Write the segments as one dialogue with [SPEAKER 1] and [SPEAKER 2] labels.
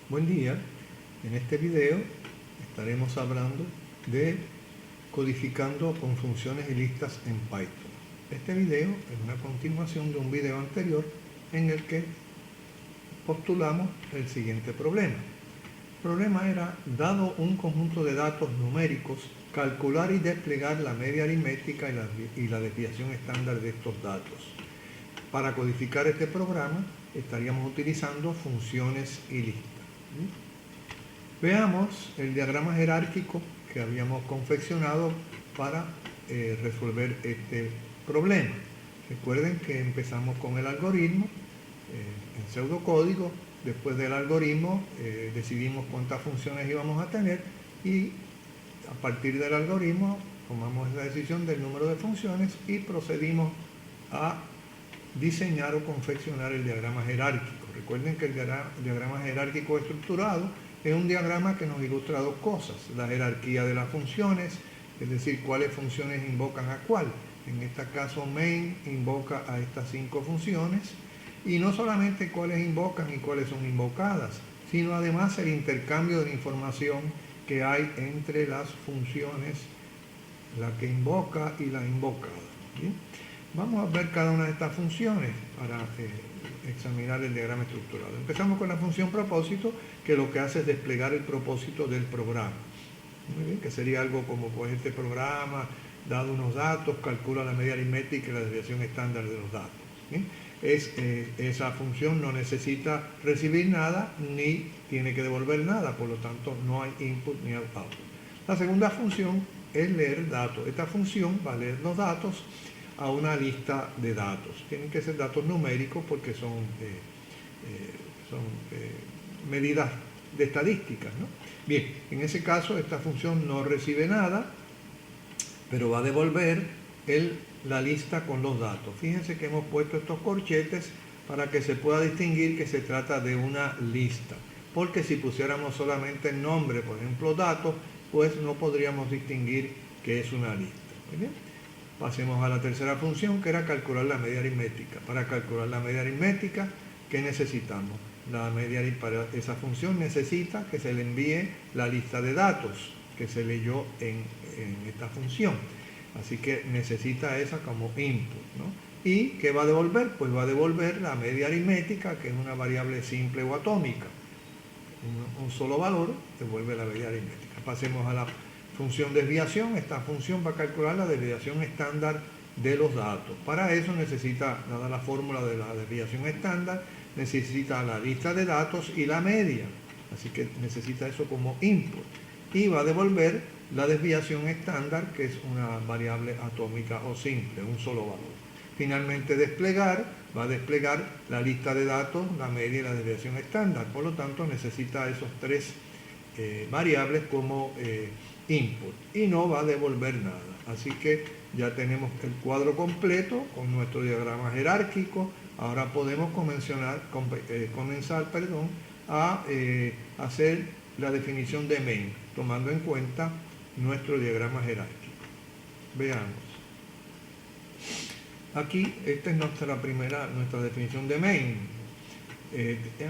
[SPEAKER 1] Buen día, en este video estaremos hablando de codificando con funciones y listas en Python. Este video es una continuación de un video anterior en el que postulamos el siguiente problema. El problema era, dado un conjunto de datos numéricos, calcular y desplegar la media aritmética y la desviación estándar de estos datos. Para codificar este programa estaríamos utilizando funciones y listas. Veamos el diagrama jerárquico que habíamos confeccionado para resolver este problema. Recuerden que empezamos con el algoritmo en pseudocódigo. Después del algoritmo decidimos cuántas funciones íbamos a tener y a partir del algoritmo tomamos la decisión del número de funciones y procedimos a diseñar o confeccionar el diagrama jerárquico. Recuerden que el diagrama jerárquico estructurado es un diagrama que nos ilustra dos cosas: la jerarquía de las funciones, es decir, cuáles funciones invocan a cuál. En este caso, main invoca a estas 5 funciones, y no solamente cuáles invocan y cuáles son invocadas, sino además el intercambio de la información que hay entre las funciones, la que invoca y la invocada. ¿Bien? Vamos a ver cada una de estas funciones para examinar el diagrama estructurado. Empezamos con la función propósito, que lo que hace es desplegar el propósito del programa. Muy bien, que sería algo como, pues, este programa, dado unos datos, calcula la media aritmética y la desviación estándar de los datos. ¿Bien? Esa función no necesita recibir nada ni tiene que devolver nada, por lo tanto no hay input ni output. La segunda función es leer datos. Esta función va a leer los datos a una lista de datos. Tienen que ser datos numéricos porque son medidas de estadísticas, ¿no? Bien, en ese caso esta función no recibe nada, pero va a devolver la lista con los datos. Fíjense que hemos puesto estos corchetes para que se pueda distinguir que se trata de una lista, porque si pusiéramos solamente el nombre, por ejemplo datos, pues no podríamos distinguir que es una lista. ¿Muy bien? Pasemos a la tercera función, que era calcular la media aritmética. Para calcular la media aritmética, ¿qué necesitamos? Para esa función necesita que se le envíe la lista de datos que se leyó en esta función. Así que necesita esa como input, ¿no? ¿Y qué va a devolver? Pues va a devolver la media aritmética, que es una variable simple o atómica. Un solo valor devuelve la media aritmética. Pasemos a la función desviación. Esta función va a calcular la desviación estándar de los datos. Para eso necesita, dada la fórmula de la desviación estándar, necesita la lista de datos y la media. Así que necesita eso como input. Y va a devolver la desviación estándar, que es una variable atómica o simple, un solo valor. Finalmente desplegar, va a desplegar la lista de datos, la media y la desviación estándar. Por lo tanto, necesita esos 3 variables como input y no va a devolver nada. Así que ya tenemos el cuadro completo con nuestro diagrama jerárquico. Ahora podemos comenzar a hacer la definición de main, tomando en cuenta nuestro diagrama jerárquico. Veamos. Aquí, esta es nuestra definición de main.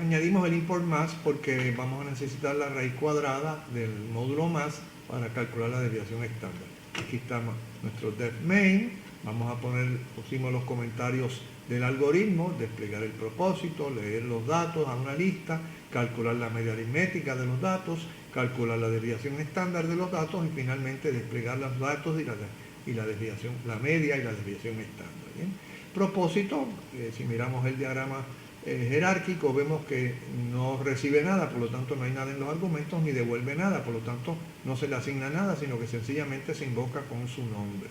[SPEAKER 1] Añadimos el import más porque vamos a necesitar la raíz cuadrada del módulo más para calcular la desviación estándar. Aquí está nuestro def main. Pusimos los comentarios del algoritmo: desplegar el propósito, leer los datos a una lista, calcular la media aritmética de los datos, calcular la desviación estándar de los datos y finalmente desplegar los datos y la desviación, la media y la desviación estándar. ¿Bien? Propósito, si miramos el diagrama jerárquico, vemos que no recibe nada, por lo tanto no hay nada en los argumentos, ni devuelve nada, por lo tanto no se le asigna nada, sino que sencillamente se invoca con su nombre.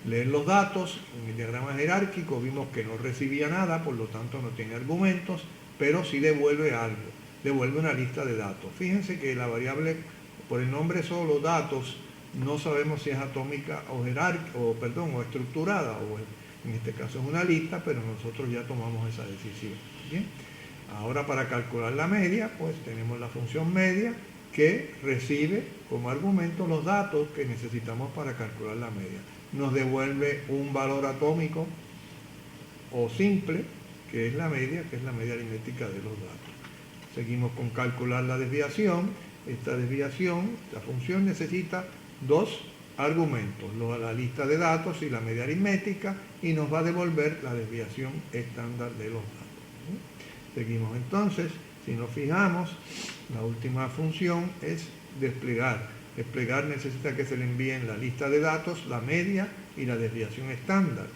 [SPEAKER 1] Leer los datos, en el diagrama jerárquico vimos que no recibía nada, por lo tanto no tiene argumentos, pero sí devuelve algo, devuelve una lista de datos. Fíjense que la variable, por el nombre solo, datos, no sabemos si es atómica o estructurada, o en este caso es una lista, pero nosotros ya tomamos esa decisión. ¿Bien? Ahora, para calcular la media, pues tenemos la función media, que recibe como argumento los datos que necesitamos para calcular la media. Nos devuelve un valor atómico o simple, que es la media aritmética de los datos. Seguimos con calcular la desviación. Esta función necesita dos argumentos, la lista de datos y la media aritmética, y nos va a devolver la desviación estándar de los datos. Seguimos entonces, si nos fijamos, la última función es desplegar. Desplegar necesita que se le envíen la lista de datos, la media y la desviación estándar.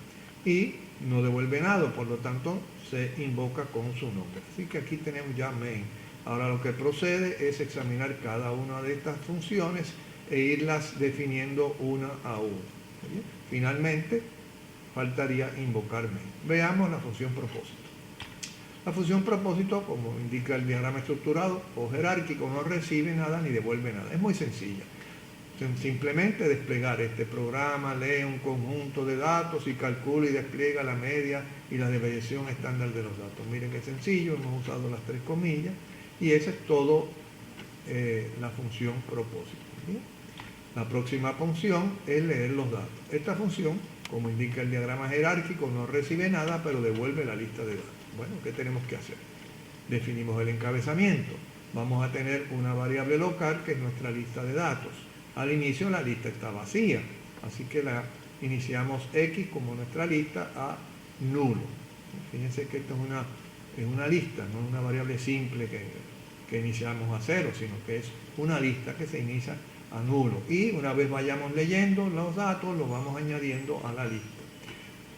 [SPEAKER 1] Y no devuelve nada, por lo tanto se invoca con su nombre. Así que aquí tenemos ya main. Ahora lo que procede es examinar cada una de estas funciones e irlas definiendo una a una. ¿Bien? Finalmente, faltaría invocar main. Veamos la función propósito. La función propósito, como indica el diagrama estructurado o jerárquico, no recibe nada ni devuelve nada. Es muy sencilla. Simplemente desplegar este programa, lee un conjunto de datos y calcula y despliega la media y la desviación estándar de los datos. Miren qué sencillo, hemos usado las 3 comillas y esa es todo la función propósito. ¿Bien? La próxima función es leer los datos. Esta función, como indica el diagrama jerárquico, no recibe nada, pero devuelve la lista de datos. Bueno, ¿qué tenemos que hacer? Definimos el encabezamiento. Vamos a tener una variable local que es nuestra lista de datos. Al inicio la lista está vacía, así que la iniciamos X como nuestra lista a nulo. Fíjense que esto es una lista, no es una variable simple que iniciamos a 0, sino que es una lista que se inicia a nulo. Y una vez vayamos leyendo los datos, los vamos añadiendo a la lista.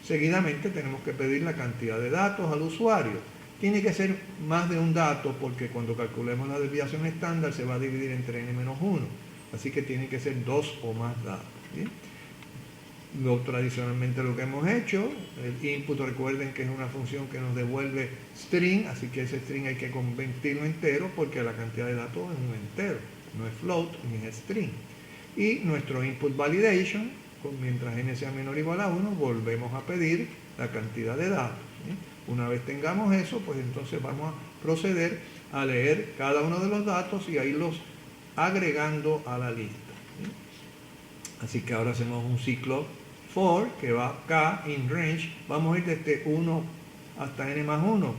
[SPEAKER 1] Seguidamente tenemos que pedir la cantidad de datos al usuario. Tiene que ser más de un dato porque cuando calculemos la desviación estándar se va a dividir entre n-1. Así que tiene que ser 2 o más datos. ¿Bien? Tradicionalmente lo que hemos hecho, el input, recuerden que es una función que nos devuelve string, así que ese string hay que convertirlo entero porque la cantidad de datos es un entero, no es float ni es string. Y nuestro input validation, mientras n sea menor o igual a 1, volvemos a pedir la cantidad de datos. ¿Bien? Una vez tengamos eso, pues entonces vamos a proceder a leer cada uno de los datos y a irlos agregando a la lista. ¿Sí? Así que ahora hacemos un ciclo for que va acá in range. Vamos a ir desde 1 hasta n más 1.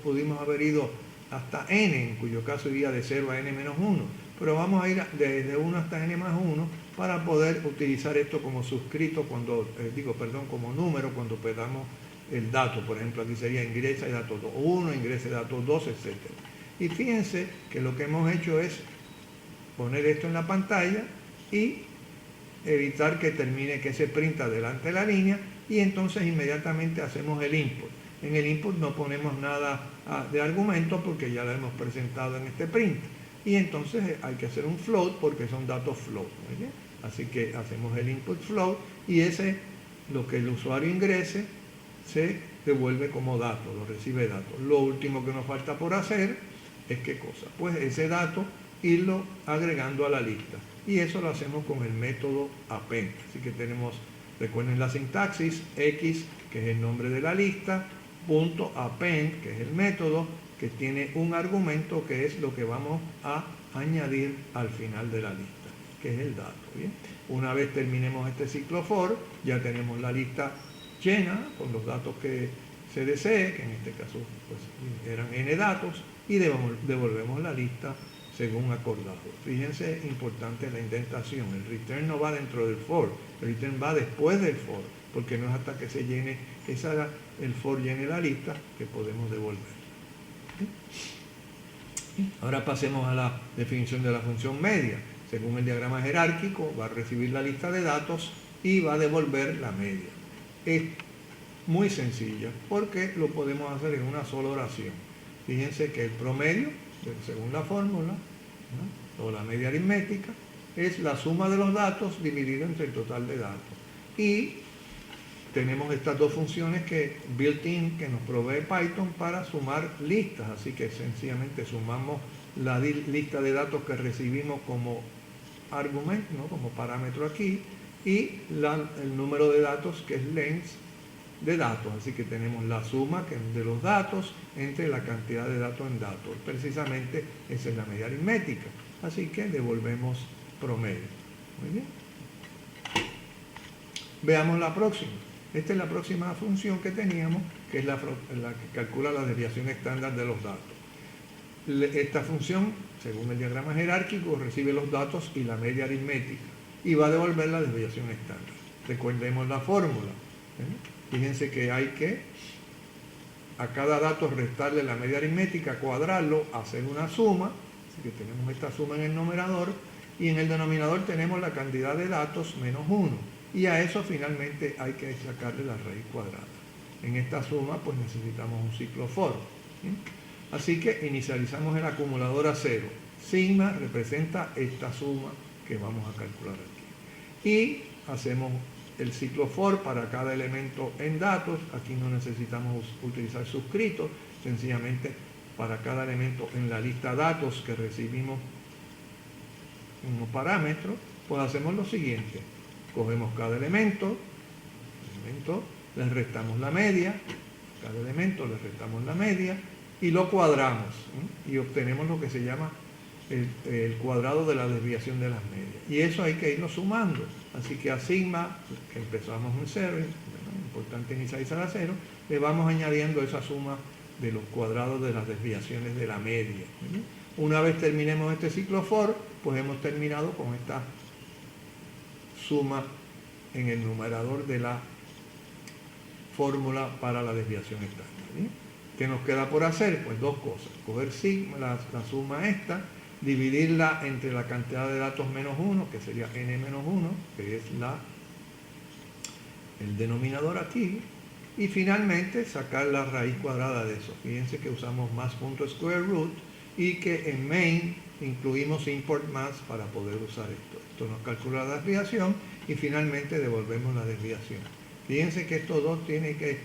[SPEAKER 1] Pudimos haber ido hasta n, en cuyo caso iría de 0 a n menos 1. Pero vamos a ir desde 1 hasta n más 1 para poder utilizar esto como suscrito como número cuando pedamos el dato. Por ejemplo, aquí sería ingresa y dato 1, ingresa y dato 2, etc. Y fíjense que lo que hemos hecho es poner esto en la pantalla y evitar que termine, que se printa delante de la línea, y entonces inmediatamente hacemos el input. En el input no ponemos nada de argumento porque ya lo hemos presentado en este print. Y entonces hay que hacer un float porque son datos float. ¿Oye? Así que hacemos el input float y lo que el usuario ingrese, se devuelve como dato, lo recibe dato. Lo último que nos falta por hacer es ¿qué cosa? Pues ese dato irlo agregando a la lista. Y eso lo hacemos con el método append. Así que tenemos, recuerden la sintaxis, x, que es el nombre de la lista, punto append, que es el método, que tiene un argumento que es lo que vamos a añadir al final de la lista, que es el dato. ¿Bien? Una vez terminemos este ciclo for, ya tenemos la lista llena con los datos que se desee, que en este caso pues, eran n datos, y devolvemos la lista según acordado. Fíjense, importante la indentación. El return no va dentro del for, el return va después del for, porque no es hasta que se llene el for llene la lista que podemos devolver. Ahora pasemos a la definición de la función media. Según el diagrama jerárquico, va a recibir la lista de datos y va a devolver la media. Es muy sencilla porque lo podemos hacer en una sola oración. Fíjense que el promedio, según la fórmula, ¿no? o la media aritmética, es la suma de los datos dividido entre el total de datos. Y tenemos estas dos funciones built-in que nos provee Python para sumar listas. Así que sencillamente sumamos la lista de datos que recibimos como argumento, ¿no? como parámetro aquí, y el número de datos que es length de datos. Así que tenemos la suma de los datos entre la cantidad de datos en datos. Precisamente esa es la media aritmética. Así que devolvemos promedio. Muy bien. Veamos la próxima. Esta es la próxima función que teníamos, que es la que calcula la desviación estándar de los datos. esta función, según el diagrama jerárquico, recibe los datos y la media aritmética y va a devolver la desviación estándar. Recordemos la fórmula. Fíjense que hay que a cada dato restarle la media aritmética, cuadrarlo, hacer una suma. Así que tenemos esta suma en el numerador y en el denominador tenemos la cantidad de datos menos 1. Y a eso finalmente hay que sacarle la raíz cuadrada. En esta suma pues necesitamos un ciclo for. Así que inicializamos el acumulador a 0. Sigma representa esta suma que vamos a calcular aquí. Y hacemos el ciclo for para cada elemento en datos. Aquí no necesitamos utilizar suscritos, sencillamente para cada elemento en la lista datos que recibimos unos parámetros, pues hacemos lo siguiente. Cogemos cada elemento, le restamos la media, cada elemento le restamos la media y lo cuadramos, y obtenemos lo que se llama el cuadrado de la desviación de las medias. Y eso hay que irlo sumando. Así que a sigma, que empezamos en 0, importante inicializar a 0, le vamos añadiendo esa suma de los cuadrados de las desviaciones de la media. Una vez terminemos este ciclo for, pues hemos terminado con esta suma en el numerador de la fórmula para la desviación estándar. ¿Qué nos queda por hacer? Pues dos cosas. Coger sigma, la suma esta, dividirla entre la cantidad de datos menos 1, que sería n menos 1, que es el denominador aquí, y finalmente sacar la raíz cuadrada de eso. Fíjense que usamos math.square_root y que en main incluimos import math para poder usar esto. Esto nos calcula la desviación y finalmente devolvemos la desviación. Fíjense que estos dos tienen que,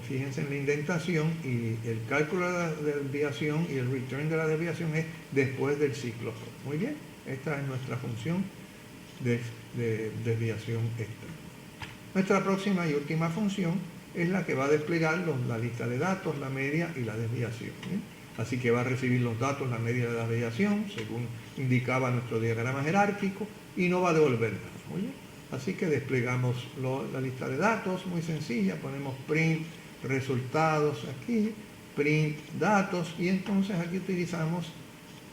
[SPEAKER 1] fíjense en la indentación, y el cálculo de la desviación y el return de la desviación es después del ciclo for. Muy bien, esta es nuestra función de desviación extra. Nuestra próxima y última función es la que va a desplegar la lista de datos, la media y la desviación. Así que va a recibir los datos, la media de la desviación, según indicaba nuestro diagrama jerárquico, y no va a devolver nada. Muy bien. Así que desplegamos la lista de datos, muy sencilla, ponemos print resultados aquí, print datos, y entonces aquí utilizamos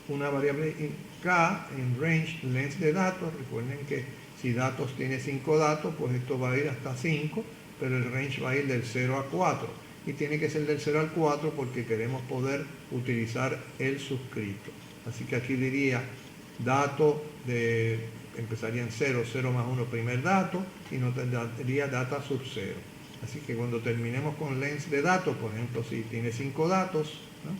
[SPEAKER 1] una variable k en range length de datos. Recuerden que si datos tiene 5 datos, pues esto va a ir hasta 5, pero el range va a ir del 0 a 4. Y tiene que ser del 0 al 4 porque queremos poder utilizar el suscrito. Así que aquí diría dato empezaría en 0, 0 más 1 primer dato, y nos daría data sub 0. Así que cuando terminemos con length de datos, por ejemplo, si tiene 5 datos, ¿no?,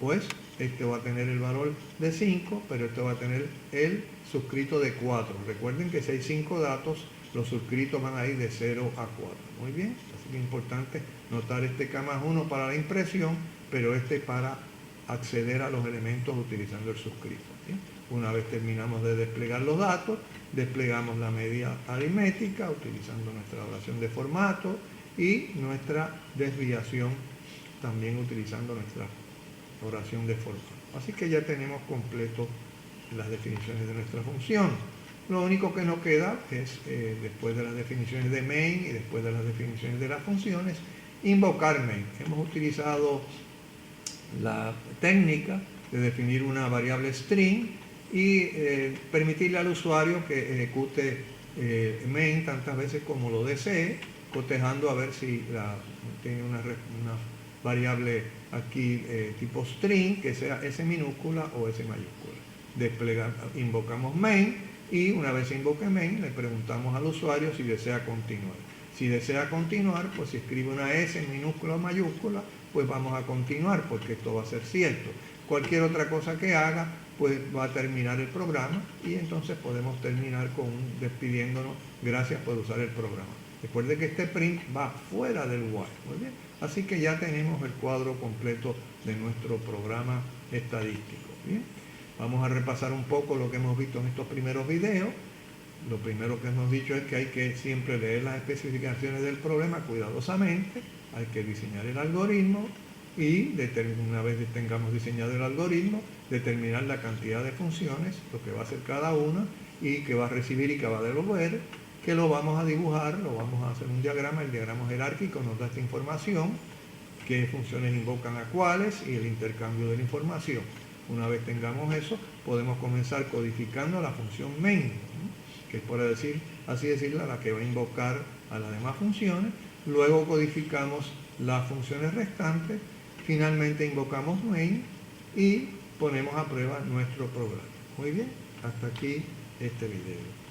[SPEAKER 1] pues este va a tener el valor de 5, pero este va a tener el suscrito de 4. Recuerden que si hay 5 datos, los suscritos van a ir de 0 a 4. Muy bien, así que es importante notar este K más 1 para la impresión, pero este para acceder a los elementos utilizando el suscrito. ¿Sí? Una vez terminamos de desplegar los datos, desplegamos la media aritmética utilizando nuestra oración de formato y nuestra desviación también utilizando nuestra oración de formato. Así que ya tenemos completo las definiciones de nuestra función. Lo único que nos queda es, después de las definiciones de main y después de las definiciones de las funciones, invocar main. Hemos utilizado la técnica de definir una variable string y permitirle al usuario que ejecute main tantas veces como lo desee, cotejando a ver si tiene una variable aquí tipo string, que sea S minúscula o S mayúscula. Invocamos main y una vez se invoque main le preguntamos al usuario si desea continuar. Si desea continuar, pues si escribe una S minúscula o mayúscula, pues vamos a continuar porque esto va a ser cierto. Cualquier otra cosa que haga, pues va a terminar el programa y entonces podemos terminar despidiéndonos. Gracias por usar el programa. Recuerde que este print va fuera del while. Muy bien. Así que ya tenemos el cuadro completo de nuestro programa estadístico. Bien. Vamos a repasar un poco lo que hemos visto en estos primeros videos. Lo primero que hemos dicho es que hay que siempre leer las especificaciones del problema cuidadosamente. Hay que diseñar el algoritmo y una vez tengamos diseñado el algoritmo, determinar la cantidad de funciones, lo que va a hacer cada una y que va a recibir y que va a devolver, que lo vamos a dibujar, lo vamos a hacer un diagrama. El diagrama jerárquico nos da esta información qué funciones invocan a cuáles y el intercambio de la información. Una vez tengamos eso, podemos comenzar codificando la función main, ¿no? Que es, por así decirlo, la que va a invocar a las demás funciones. Luego codificamos las funciones restantes, finalmente invocamos main y ponemos a prueba nuestro programa. Muy bien, hasta aquí este video.